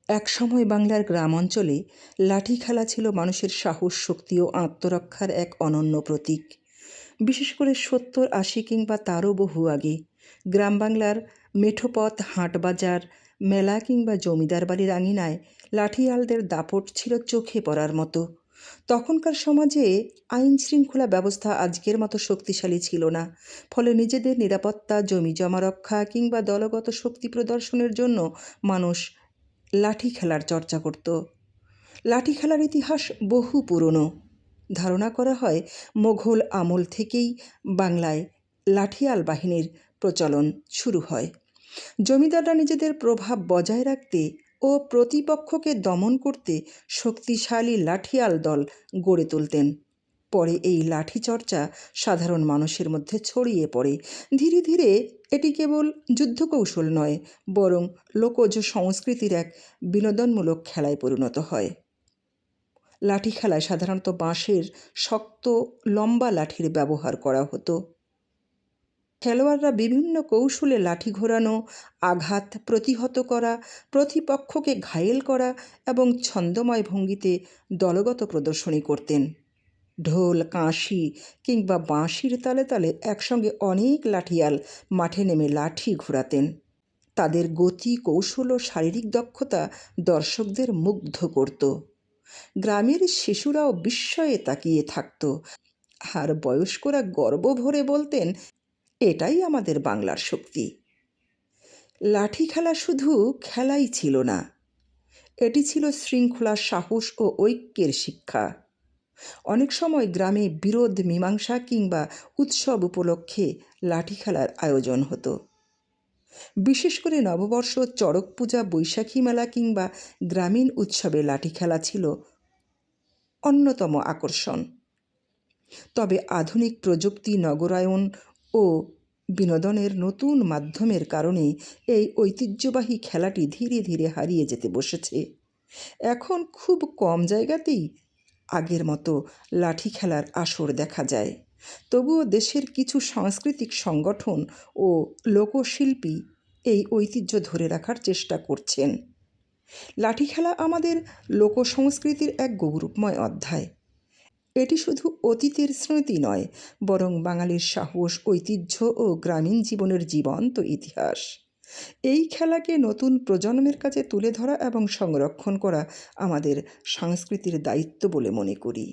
একসময় বাংলার গ্রাম অঞ্চলে লাঠি খেলা ছিল মানুষের সাহস, শক্তি ও আত্মরক্ষার এক অনন্য প্রতীক। বিশেষ করে ৭০, ৮০ কিংবা তারও বহু আগে গ্রাম বাংলার মেঠোপথ, হাটবাজার, মেলা কিংবা জমিদার বাড়ির আঙিনায় লাঠিয়ালদের দাপট ছিল চোখে পড়ার মতো। তখনকার সমাজে আইন শৃঙ্খলা ব্যবস্থা আজকের মতো শক্তিশালী ছিল না। ফলে নিজেদের নিরাপত্তা, জমি জমা রক্ষা কিংবা দলগত শক্তি প্রদর্শনের জন্য মানুষ লাঠি খেলার চর্চা করত। লাঠি খেলার ইতিহাস বহু পুরনো। ধারণা করা হয় মোঘল আমল থেকেই বাংলায় লাঠিয়াল বাহিনীর প্রচলন শুরু হয়। জমিদাররা নিজেদের প্রভাব বজায় রাখতে ও প্রতিপক্ষকে দমন করতে শক্তিশালী লাঠিয়াল দল গড়ে তুলতেন। পরে এই লাঠি চর্চা সাধারণ মানুষের মধ্যে ছড়িয়ে পড়ে। ধীরে ধীরে এটি কেবল যুদ্ধকৌশল নয়, বরং লোকজ সংস্কৃতির এক বিনোদনমূলক খেলায় পরিণত হয়। লাঠি খেলায় সাধারণত বাঁশের শক্ত লম্বা লাঠির ব্যবহার করা হতো। খেলোয়াড়রা বিভিন্ন কৌশলে লাঠি ঘোরানো, আঘাত প্রতিহত করা, প্রতিপক্ষকে ঘায়েল করা এবং ছন্দময় ভঙ্গিতে দলগত প্রদর্শনী করতেন। ঢোল, কাঁসি কিংবা বাঁশির তালে তালে একসঙ্গে অনেক লাঠিয়াল মাঠে নেমে লাঠি ঘোরাতেন। তাদের গতি, কৌশল ও শারীরিক দক্ষতা দর্শকদের মুগ্ধ করত। গ্রামের শিশুরাও বিস্ময়ে তাকিয়ে থাকত, আর বয়স্করা গর্ব ভরে বলতেন, এটাই আমাদের বাংলার শক্তি। লাঠি খেলা শুধু খেলাই ছিল না, এটি ছিল শৃঙ্খলা, সাহস ও ঐক্যের শিক্ষা। অনেক সময় গ্রামে বিরোধ মীমাংসা কিংবা উৎসব উপলক্ষে লাঠি খেলার আয়োজন হতো। বিশেষ করে নববর্ষ, চড়ক পূজা, বৈশাখী মেলা কিংবা গ্রামীণ উৎসবে লাঠি খেলা ছিল অন্যতম আকর্ষণ। তবে আধুনিক প্রযুক্তি, নগরায়ন ও বিনোদনের নতুন মাধ্যমের কারণে এই ঐতিহ্যবাহী খেলাটি ধীরে ধীরে হারিয়ে যেতে বসেছে। এখন খুব কম জায়গাতেই আগের মতো লাঠি খেলার আসর দেখা যায়। তবুও দেশের কিছু সাংস্কৃতিক সংগঠন ও লোকশিল্পী এই ঐতিহ্য ধরে রাখার চেষ্টা করছেন। লাঠি খেলা আমাদের লোকসংস্কৃতির এক গৌরবময় অধ্যায়। এটি শুধু অতীতের স্মৃতি নয়, বরং বাঙালির সাহস, ঐতিহ্য ও গ্রামীণ জীবনের জীবন্ত ইতিহাস। এই খেলাকে নতুন প্রজন্মের কাছে তুলে ধরা এবং সংরক্ষণ করা আমাদের সংস্কৃতির দায়িত্ব বলে মনে করি।